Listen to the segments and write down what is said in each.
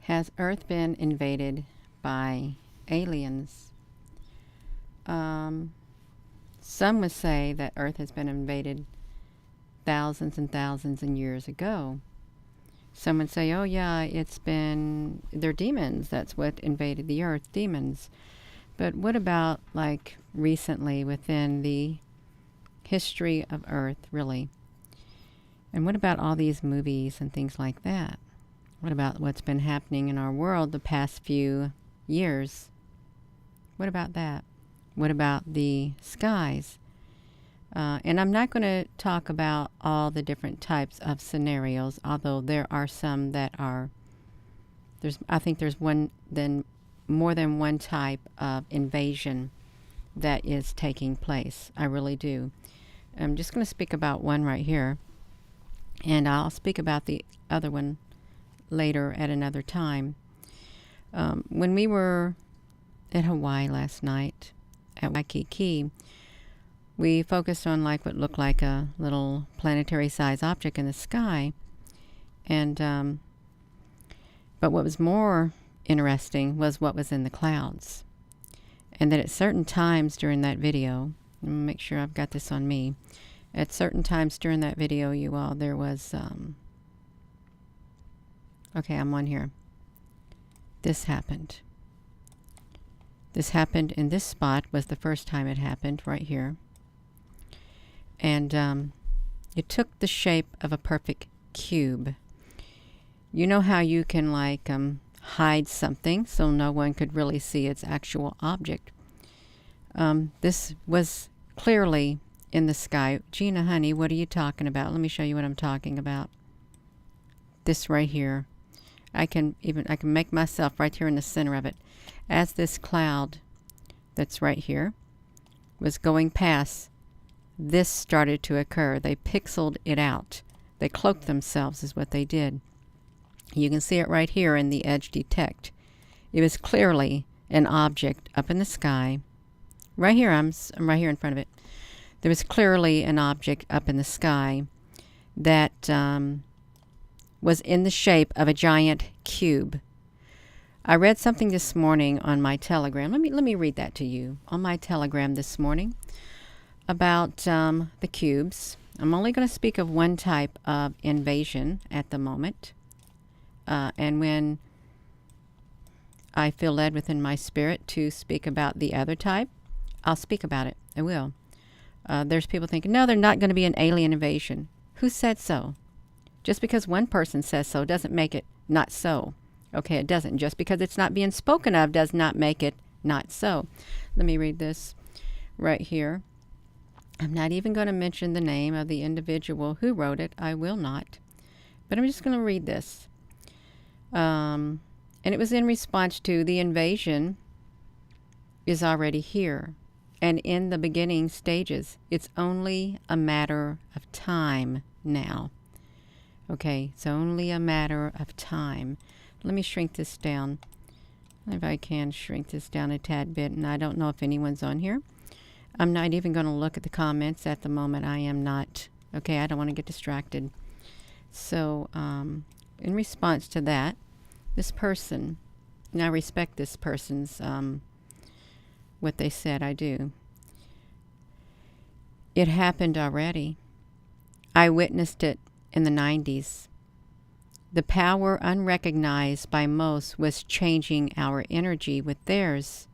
Has Earth been invaded by aliens? Some would say that Earth has been invaded thousands and thousands of years ago. Some would say, oh yeah, they're demons. That's what invaded the Earth, demons. But what about like recently within the history of Earth, really? And what about all these movies and things like that? What about what's been happening in our world the past few years? What about that? What about the skies? And I'm not going to talk about all the different types of scenarios, although there are some that are, I think there's more than one type of invasion that is taking place. I really do. I'm just going to speak about one right here, and I'll speak about the other one later at another time. When we were at Hawaii last night at Waikiki, we focused on like what looked like a little planetary size object in the sky. And but what was more interesting was what was in the clouds. And that at certain times during that video, let me make sure I've got this on me. At certain times during that video, you all, there was okay, I'm on here. This happened. This happened in this spot, was the first time it happened, right here. And it took the shape of a perfect cube. You know how you can like hide something so no one could really see its actual object. This was clearly in the sky. Gina, honey, what are you talking about? Let me show you what I'm talking about. This right here. I can make myself right here in the center of it. As this cloud that's right here was going past, this started to occur. They pixeled it out. They cloaked themselves is what they did. You can see it right here in the edge detect. It was clearly an object up in the sky. Right here, I'm right here in front of it. There was clearly an object up in the sky that was in the shape of a giant cube. I read something this morning on my Telegram. Let me read that to you. On my Telegram this morning about the cubes. I'm only going to speak of one type of invasion at the moment. And when I feel led within my spirit to speak about the other type, I'll speak about it. I will. There's people thinking, no, they're not going to be an alien invasion. Who said so? Just because one person says so doesn't make it not so. Okay, it doesn't. Just because it's not being spoken of does not make it not so. Let me read this right here. I'm not even going to mention the name of the individual who wrote it. I will not. But I'm just going to read this. And it was in response to the invasion is already here. And in the beginning stages, it's only a matter of time now. Okay, it's only a matter of time. Let me shrink this down. If I can shrink this down a tad bit, and I don't know if anyone's on here. I'm not even going to look at the comments at the moment. I am not. Okay, I don't want to get distracted. So, in response to that, this person, and I respect this person's, what they said, I do. It happened already. I witnessed it in the 90s. The power unrecognized by most was changing our energy with theirs,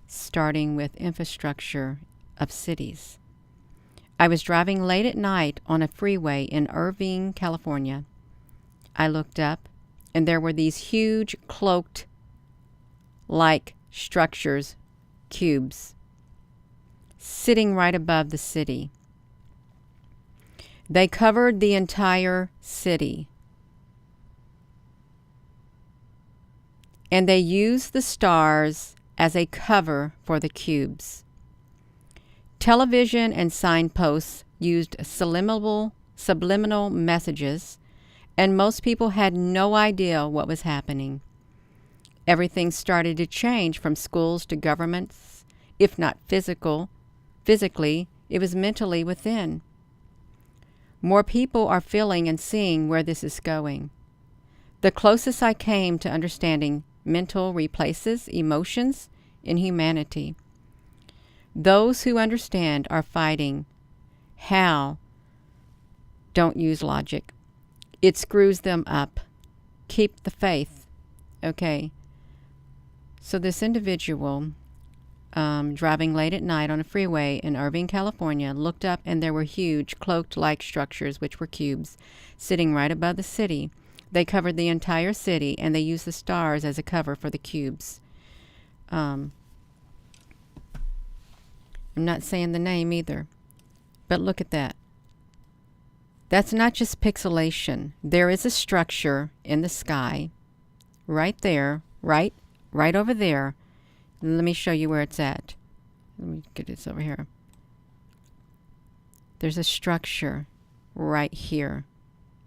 starting with infrastructure of cities. I was driving late at night on a freeway in Irvine, California. I looked up, and there were these huge cloaked like structures, cubes, sitting right above the city. They covered the entire city. And they used the stars as a cover for the cubes. Television and signposts used subliminal messages, and most people had no idea what was happening. Everything started to change from schools to governments. If not physically, it was mentally within. More people are feeling and seeing where this is going. The closest I came to understanding mental replaces emotions in humanity. Those who understand are fighting. How? Don't use logic. It screws them up. Keep the faith. Okay. So this individual driving late at night on a freeway in Irvine, California, looked up and there were huge cloaked-like structures, which were cubes, sitting right above the city. They covered the entire city, and they used the stars as a cover for the cubes. I'm not saying the name either, but look at that. That's not just pixelation. There is a structure in the sky, right there, right over there. Let me show you where it's at. Let me get this over here. There's a structure right here.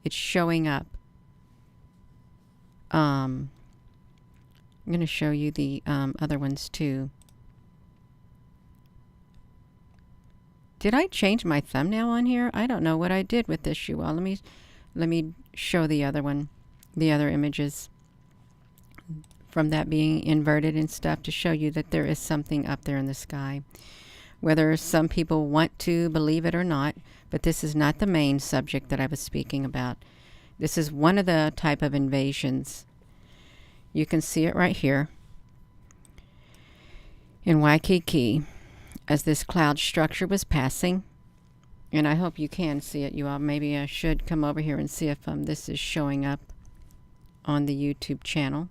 It's showing up. I'm going to show you the other ones too. Did I change my thumbnail on here? I don't know what I did with this, you all. Let me show the other one, the other images from that being inverted and stuff, to show you that there is something up there in the sky. Whether some people want to believe it or not, but this is not the main subject that I was speaking about. This is one of the type of invasions. You can see it right here in Waikiki as this cloud structure was passing. And I hope you can see it, you all. Maybe I should come over here and see if this is showing up on the YouTube channel.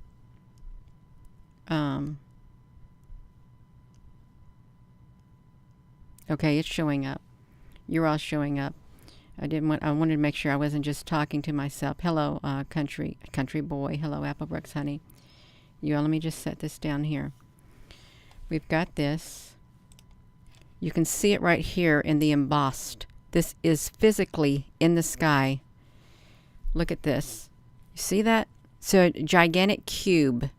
Okay, it's showing up. You're all showing up. I wanted to make sure I wasn't just talking to myself. Hello, country boy. Hello, Applebrooks honey. You all, let me just set this down here. We've got this. You can see it right here in the embossed. This is physically in the sky. Look at this. You see that? So a gigantic cube.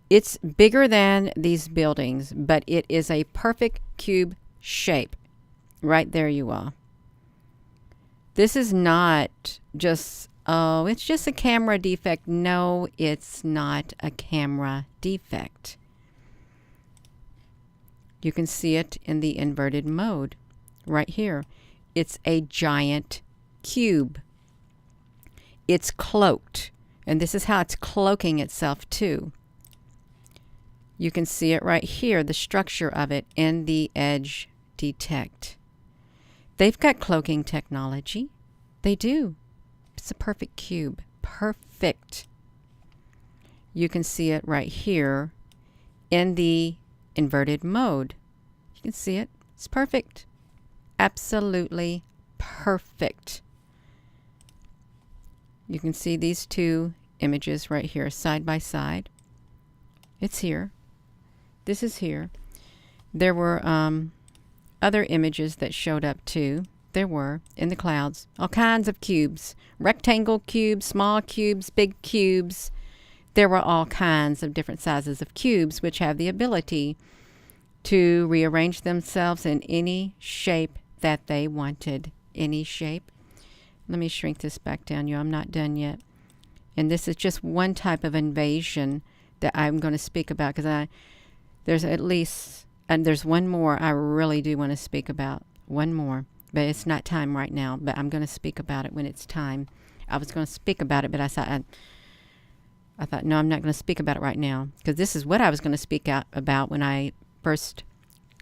It's bigger than these buildings, but it is a perfect cube shape. Right there you are. This is not just, oh, it's just a camera defect. No, it's not a camera defect. You can see it in the inverted mode right here. It's a giant cube. It's cloaked, and this is how it's cloaking itself too. You can see it right here, the structure of it in the edge detect. They've got cloaking technology. They do. It's a perfect cube. Perfect. You can see it right here in the inverted mode. You can see it. It's perfect. Absolutely perfect. You can see these two images right here side by side. It's here. This is here. There were other images that showed up too. There were in the clouds all kinds of cubes, rectangle cubes, small cubes, big cubes. There were all kinds of different sizes of cubes which have the ability to rearrange themselves in any shape that they wanted. Any shape. Let me shrink this back down, you. I'm not done yet. And this is just one type of invasion that I'm going to speak about, because there's at least, and there's one more I really do want to speak about. One more. But it's not time right now. But I'm going to speak about it when it's time. I was going to speak about it, but I thought, no, I'm not going to speak about it right now. Because this is what I was going to speak out about when I first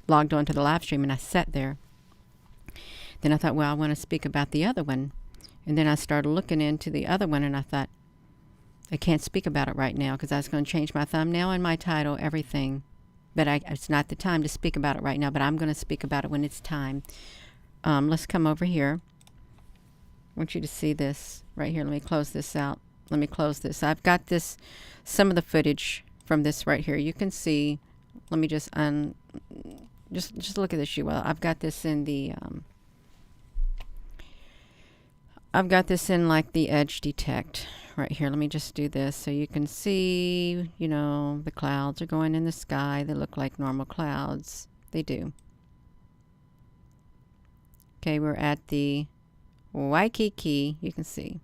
logged onto the live stream and I sat there. Then I thought, well, I want to speak about the other one. And then I started looking into the other one, and I thought, I can't speak about it right now because I was going to change my thumbnail and my title, everything. But it's not the time to speak about it right now, but I'm going to speak about it when it's time. Let's come over here. I want you to see this right here. Let me close this out. Let me close this. I've got this, some of the footage from this right here. You can see, let me just look at this, you will. I've got this in the, I've got this in like the edge detect right here. Let me just do this so you can see, you know, the clouds are going in the sky. They look like normal clouds. They do. Okay, we're at the Waikiki. You can see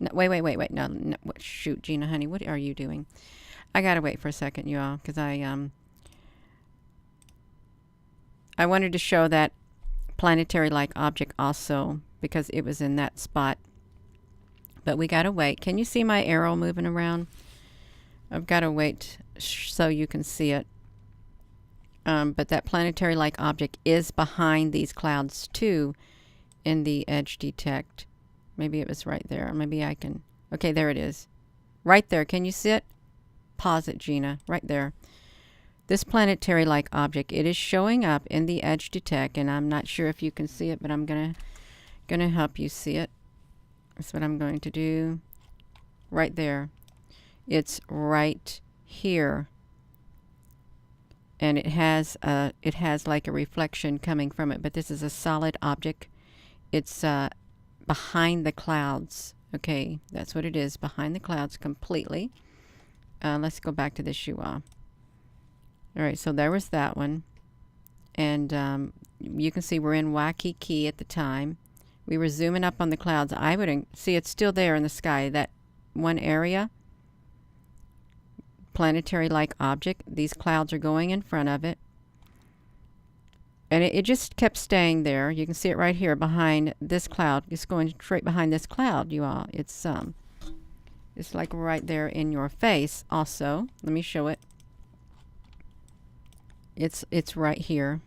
No, wait. No, no, shoot, Gina, honey, what are you doing? I gotta wait for a second, you all, because I wanted to show that planetary-like object also because it was in that spot. But we gotta wait. Can you see my arrow moving around? I've got to wait so you can see it. But that planetary-like object is behind these clouds too in the edge detect. Maybe it was right there. Maybe I can... Okay, there it is. Right there. Can you see it? Pause it, Gina. Right there. This planetary-like object, it is showing up in the edge detect, and I'm not sure if you can see it, but I'm gonna help you see it. That's what I'm going to do. Right there. It's right here. And it has like a reflection coming from it, but this is a solid object. It's behind the clouds. Okay, that's what it is, behind the clouds completely. Let's go back to this all right, so there was that one, and you can see we're in Waikiki at the time. We were zooming up on the clouds. I wouldn't see it's still there in the sky, that one area. Planetary-like object. These clouds are going in front of it. And it just kept staying there. You can see it right here behind this cloud. It's going straight behind this cloud, you all. It's like right there in your face also. Let me show it. It's right here.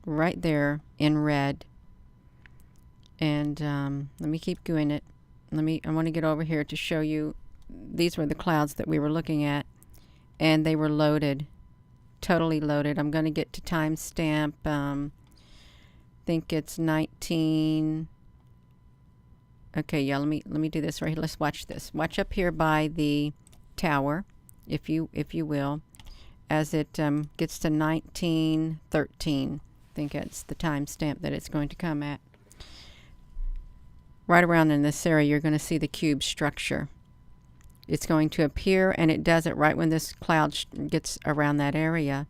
Right there in red. And let me keep doing it. I want to get over here to show you. These were the clouds that we were looking at, and they were loaded, totally loaded. I'm going to get to timestamp. Think it's 19. Okay, yeah. Let me do this right here. Let's watch this. Watch up here by the tower, if you will, as it gets to 1913. I think it's the timestamp that it's going to come at. Right around in this area, you're going to see the cube structure. It's going to appear, and it does it right when this cloud gets around that area.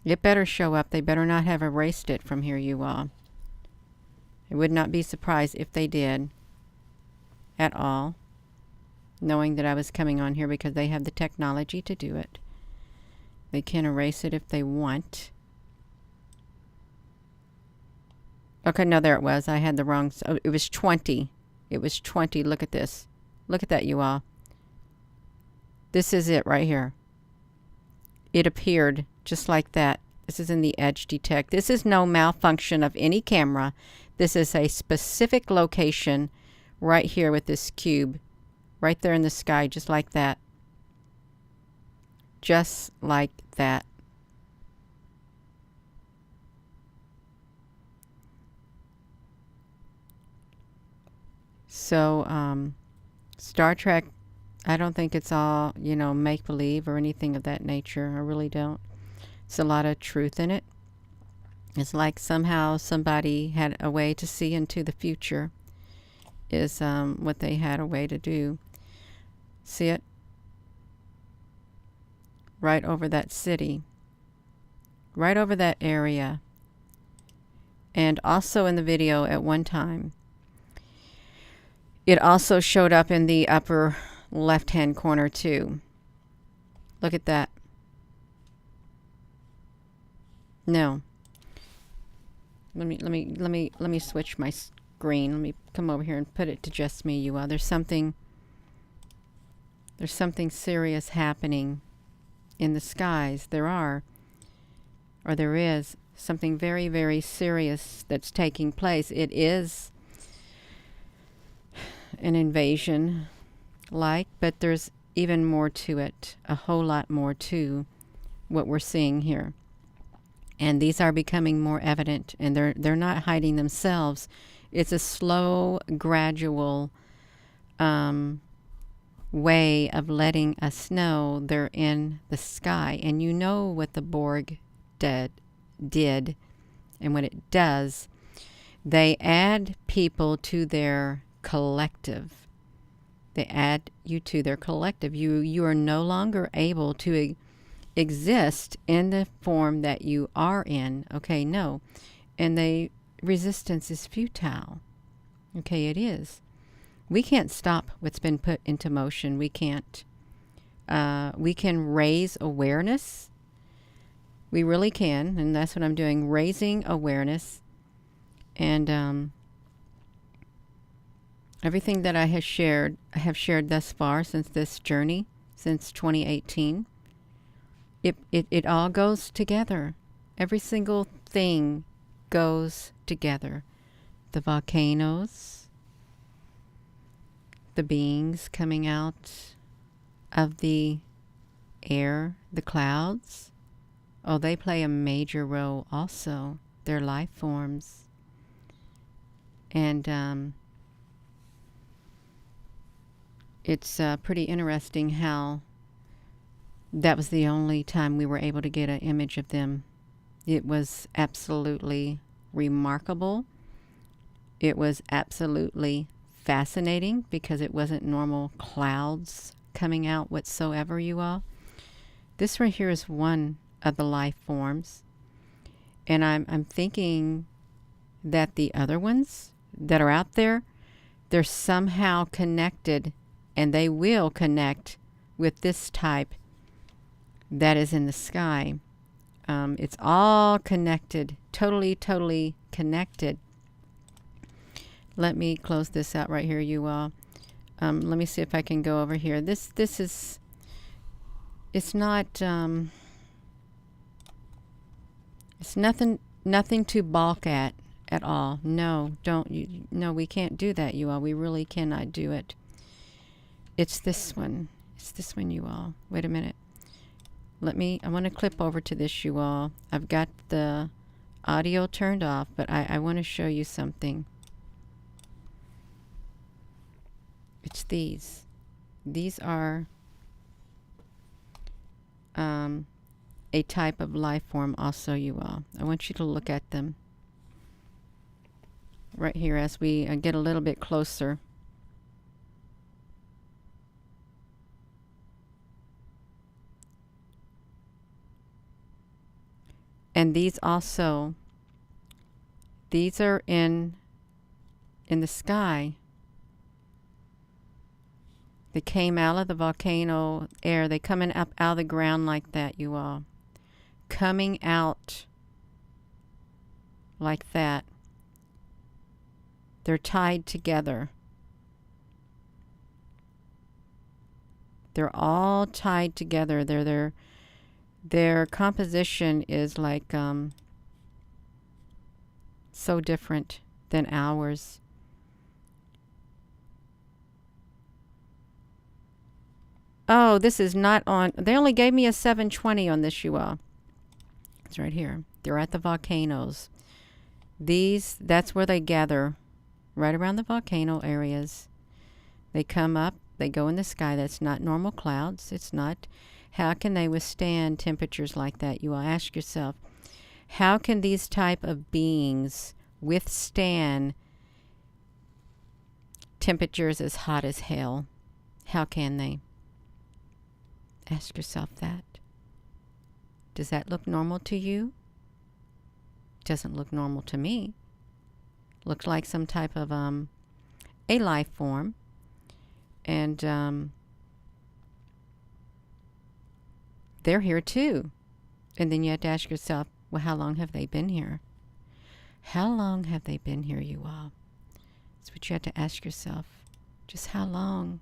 It better show up. They better not have erased it from here, you all. I would not be surprised if they did at all, knowing that I was coming on here, because they have the technology to do it. They can erase it if they want. Okay, no, there it was. I had the wrong... Oh, it was 20. It was 20. Look at this. Look at that, you all. This is it right here. It appeared just like that. This is in the edge detect. This is no malfunction of any camera. This is a specific location right here with this cube. Right there in the sky, just like that. Just like that. So, Star Trek, I don't think it's all, make-believe or anything of that nature. I really don't. It's a lot of truth in it. It's like somehow somebody had a way to see into the future is what they had a way to do. See it? Right over that city. Right over that area. And also in the video at one time, it also showed up in the upper left-hand corner too. Look at that. No. Let me switch my screen. Let me come over here and put it to just me, you all. There's something serious happening in the skies. There is something very, very serious that's taking place. It is an invasion but there's even more to it, a whole lot more to what we're seeing here. And these are becoming more evident, and they're not hiding themselves. It's a slow, gradual way of letting us know they're in the sky. And you know what the Borg did and what it does. They add people to their collective. They add you to their collective. You are no longer able to exist in the form that you are in. Okay, no. And the resistance is futile. Okay, it is. We can't stop what's been put into motion. We can't. We can raise awareness. We really can, and that's what I'm doing, raising awareness. And everything that I have shared thus far since this journey, since 2018, it all goes together. Every single thing goes together. The volcanoes, the beings coming out of the air, the clouds. Oh, they play a major role also. They're life forms. And it's pretty interesting how that was the only time we were able to get an image of them. It was absolutely remarkable. It was absolutely fascinating because it wasn't normal clouds coming out whatsoever, you all. This right here is one of the life forms. And I'm thinking that the other ones that are out there, they're somehow connected, and they will connect with this type that is in the sky. It's all connected, totally connected. Let me close this out right here, you all. Let me see if I can go over here. This is, it's not, it's nothing to balk at all. No, no, we can't do that, you all. We really cannot do it. It's this one. It's this one, you all. Wait a minute. I want to clip over to this, you all. I've got the audio turned off, but I want to show you something. It's these. These are a type of life form also, you all. I want you to look at them right here as we get a little bit closer. And these also, these are in the sky. They came out of the volcano air. They coming up out of the ground like that, you all. Coming out like that. They're tied together. They're all tied together. Their composition is like so different than ours. Oh, this is not on. They only gave me a 720 on this, you all. It's right here. They're at the volcanoes. That's where they gather, right around the volcano areas. They come up, they go in the sky. That's not normal clouds. It's not. How can they withstand temperatures like that? You will ask yourself, how can these type of beings withstand temperatures as hot as hell? How can they? Ask yourself that. Does that look normal to you? Doesn't look normal to me. Looks like some type of a life form. And they're here too. And then you have to ask yourself, well, how long have they been here? How long have they been here, you all? That's what you have to ask yourself. Just how long?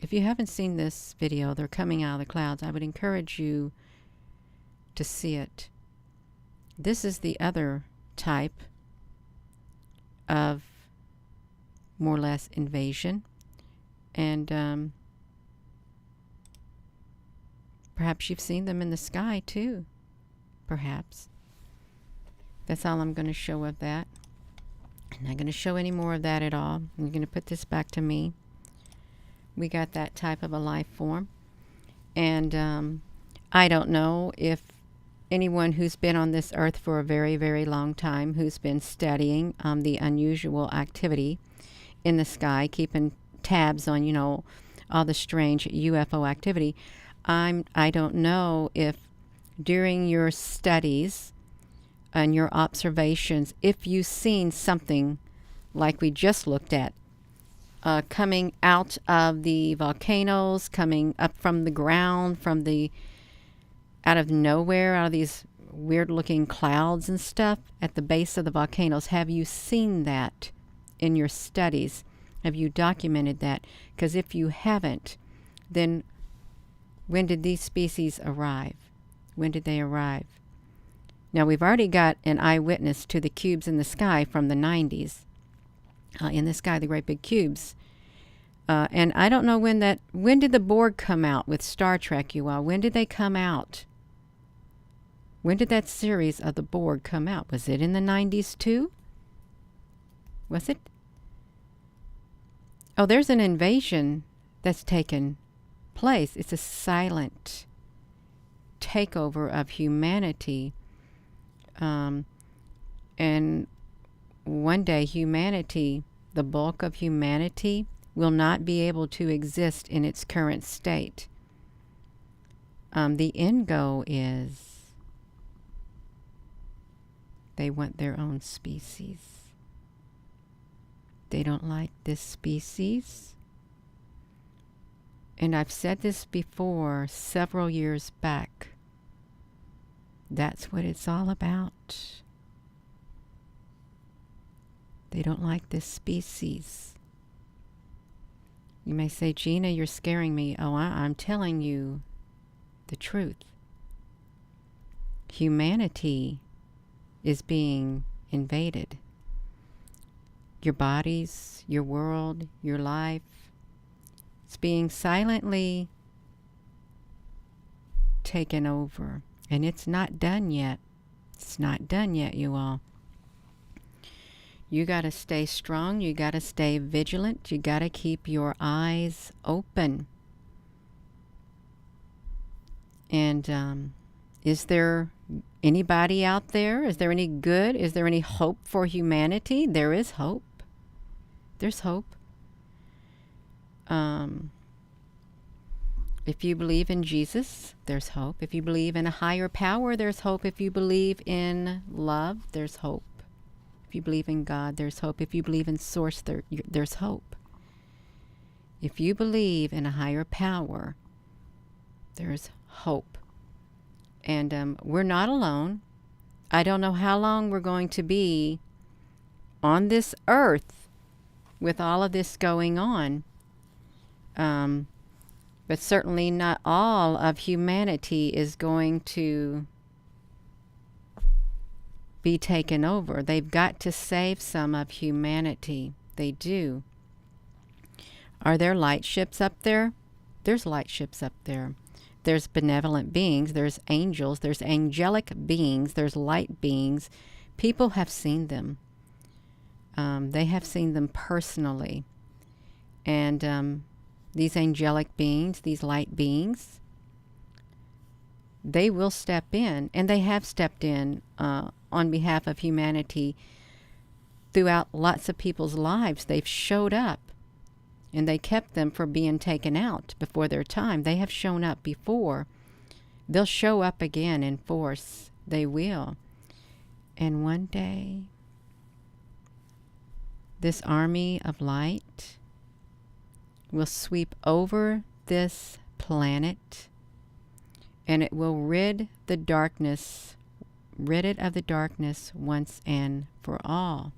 If you haven't seen this video, they're coming out of the clouds. I would encourage you to see it. This is the other type of more or less invasion. And perhaps you've seen them in the sky too. Perhaps. That's all I'm going to show of that. I'm not going to show any more of that at all. I'm going to put this back to me. We got that type of a life form. And I don't know if anyone who's been on this earth for a very, very long time, who's been studying the unusual activity in the sky, keeping tabs on, all the strange UFO activity. I don't know if during your studies and your observations, if you've seen something like we just looked at, coming out of the volcanoes, coming up from the ground, out of nowhere, out of these weird looking clouds and stuff at the base of the volcanoes. Have you seen that in your studies? Have you documented that? Because if you haven't, then when did these species arrive? When did they arrive? Now, we've already got an eyewitness to the cubes in the sky from the 90s. In the sky, the great big cubes. And I don't know when did the Borg come out with Star Trek, you all? When did they come out? When did that series of the Borg come out? Was it in the 90s too? Was it? Oh, there's an invasion that's taken place. It's a silent takeover of humanity. And one day humanity, the bulk of humanity, will not be able to exist in its current state. The end goal is they want their own species. They don't like this species. And I've said this before several years back. That's what it's all about. They don't like this species. You may say, Gina, you're scaring me. Oh, I'm telling you the truth. Humanity is being invaded. Your bodies, your world, your life. It's being silently taken over. And it's not done yet. It's not done yet, you all. You got to stay strong. You got to stay vigilant. You got to keep your eyes open. And is there anybody out there? Is there any good? Is there any hope for humanity? There is hope. There's hope. If you believe in Jesus, there's hope. If you believe in a higher power, there's hope. If you believe in love, there's hope. If you believe in God, there's hope. If you believe in Source, there's hope. If you believe in a higher power, there's hope. And we're not alone. I don't know how long we're going to be on this earth with all of this going on. But certainly not all of humanity is going to be taken over. They've got to save some of humanity. They do. Are there light ships up there? There's light ships up there. There's benevolent beings. There's angels. There's angelic beings. There's light beings. People have seen them. They have seen them personally. And these angelic beings, these light beings, they will step in, and they have stepped in on behalf of humanity throughout lots of people's lives. They've showed up, and they kept them from being taken out before their time. They have shown up before. They'll show up again in force. They will. And one day, this army of light will sweep over this planet, and it will rid it of the darkness once and for all.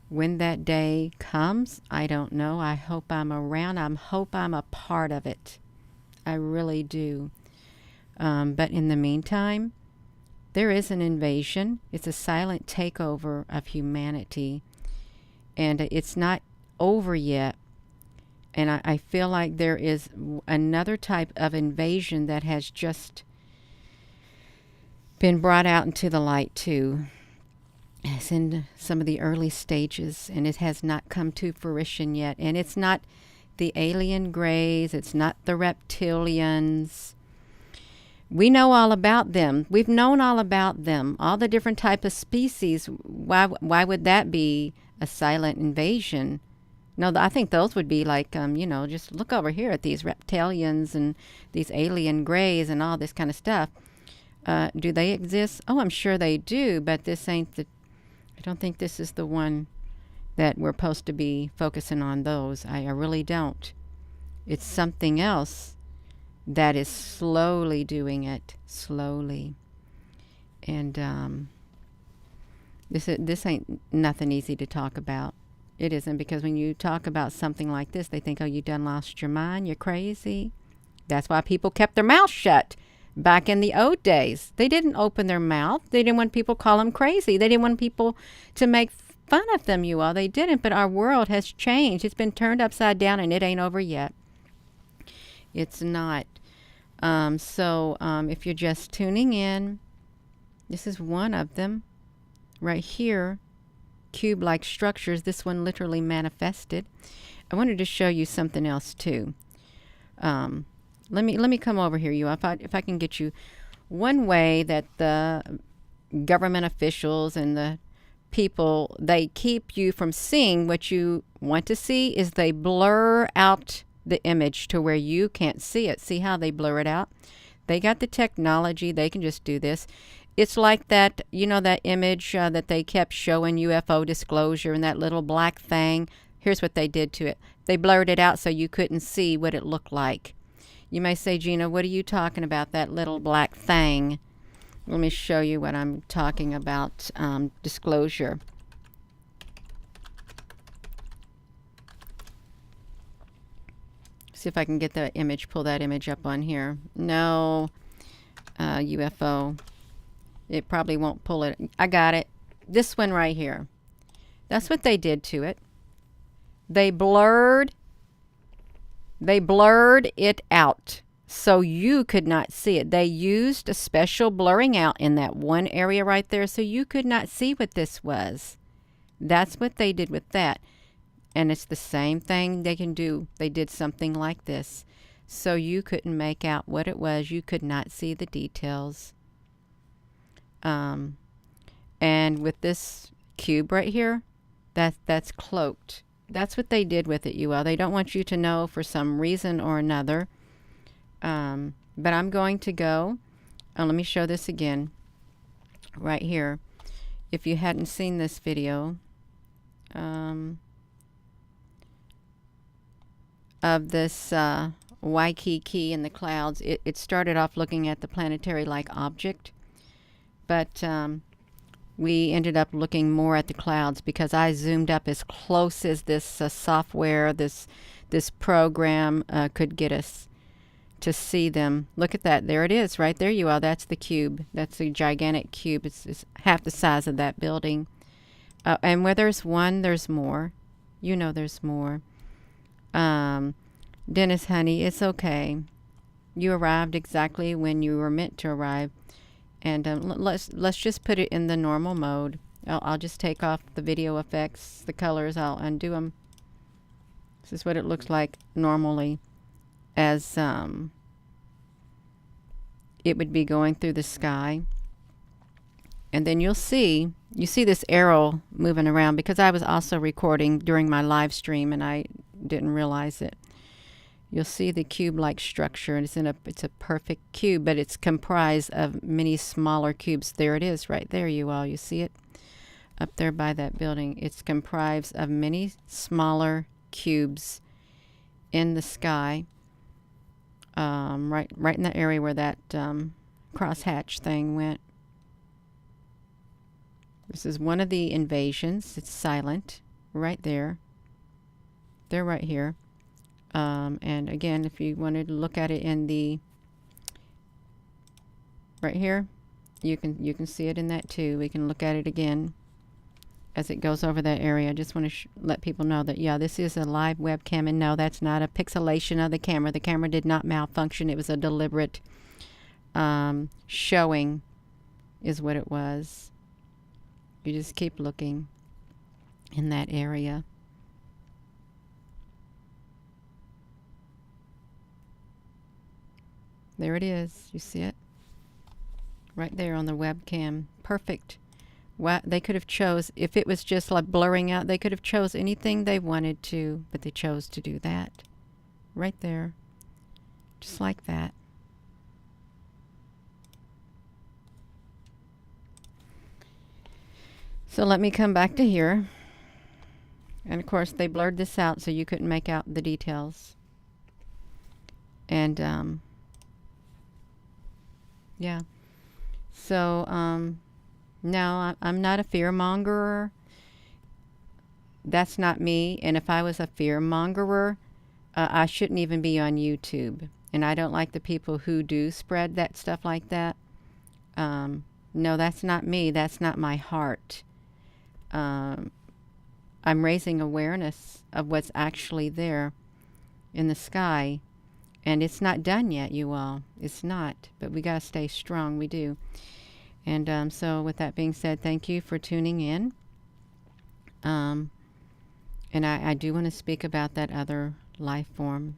When that day comes, I don't know. I hope I'm around. I hope I'm a part of it. I really do. But in the meantime, there is an invasion. It's a silent takeover of humanity, and it's not over yet. And I feel like there is another type of invasion that has just been brought out into the light too. It's in some of the early stages, and it has not come to fruition yet. And it's not the alien greys. It's not the reptilians. We know all about them. We've known all about them. All the different type of species. Why would that be a silent invasion? No, I think those would be like, you know, just look over here at these reptilians and these alien grays and all this kind of stuff. Do they exist? Oh, I'm sure they do, but this ain't the, I don't think this is the one that we're supposed to be focusing on those. I really don't. It's something else that is slowly doing it, slowly. And this ain't nothing easy to talk about. It isn't, because when you talk about something like this, they think, oh, you done lost your mind, you're crazy. That's why people kept their mouth shut back in the old days. They didn't open their mouth. They didn't want people to call them crazy. They didn't want people to make fun of them, you all. They didn't, but our world has changed. It's been turned upside down, and it ain't over yet. It's not. If you're just tuning in, this is one of them right here. Cube-like structures. This one literally manifested. I wanted to show you something else too. Let me come over here, you. If I can get you, one way that the government officials and the people, they keep you from seeing what you want to see, is they blur out the image to where you can't see it. See how they blur it out? They got the technology. They can just do this. It's like that, you know, that image that they kept showing, UFO disclosure, and that little black thing. Here's what they did to it. They blurred it out so you couldn't see what it looked like. You may say, Gina, what are you talking about, that little black thing? Let me show you what I'm talking about, disclosure. See if I can get the image, pull that image up on here. No, UFO. It probably won't pull it. I got it. This one right here. That's what they did to it. They blurred it out so you could not see it. They used a special blurring out in that one area right there so you could not see what this was. That's what they did with that. And it's the same thing they can do. They did something like this so you couldn't make out what it was. You could not see the details. And with this cube right here, that's cloaked. That's what they did with it, you all. They don't want you to know for some reason or another. But I'm going to go. Let me show this again. Right here. If you hadn't seen this video of this Waikiki in the clouds, it started off looking at the planetary-like object. But we ended up looking more at the clouds because I zoomed up as close as this software, this program could get us to see them. Look at that. There it is. Right there you are. That's the cube. That's a gigantic cube. It's half the size of that building. And where there's one, there's more. You know there's more. Dennis, honey, it's okay. You arrived exactly when you were meant to arrive. And let's just put it in the normal mode. I'll just take off the video effects, the colors. I'll undo them. This is what it looks like normally, as it would be going through the sky. And then you see this arrow moving around because I was also recording during my live stream and I didn't realize it. You'll see the cube-like structure, and it's a perfect cube, but it's comprised of many smaller cubes. There it is, right there, you all. You see it up there by that building. It's comprised of many smaller cubes in the sky, right in the area where that crosshatch thing went. This is one of the invasions. It's silent, right there. They're right here. And again, if you wanted to look at it in the right here, you can see it in that too. We can look at it again as it goes over that area. I just want to let people know that, yeah, this is a live webcam, and no, that's not a pixelation of the camera. The camera did not malfunction. It was a deliberate showing is what it was. You just keep looking in that area. There it is. You see it? Right there on the webcam. Perfect. What they could have chose, if it was just like blurring out, they could have chose anything they wanted to, but they chose to do that. Right there. Just like that. So let me come back to here. And of course they blurred this out so you couldn't make out the details. And yeah. So no, I'm not a fearmongerer. That's not me. And if I was a fearmongerer, I shouldn't even be on YouTube. And I don't like the people who do spread that stuff like that. No, that's not me. That's not my heart. I'm raising awareness of what's actually there in the sky. And it's not done yet, you all. It's not. But we got to stay strong. We do. And so with that being said, thank you for tuning in. And I do want to speak about that other life form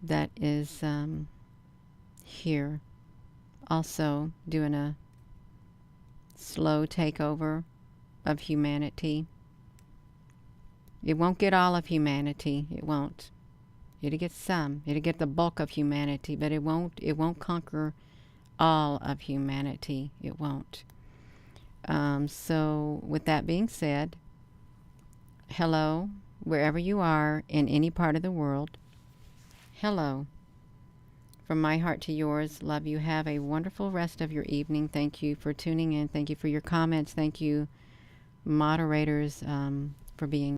that is here. Also doing a slow takeover of humanity. It won't get all of humanity. It won't. It'll get some. It'll get the bulk of humanity, but it won't conquer all of humanity. It won't. So with that being said, hello, wherever you are in any part of the world. Hello. From my heart to yours, love you. Have a wonderful rest of your evening. Thank you for tuning in. Thank you for your comments. Thank you, moderators, for being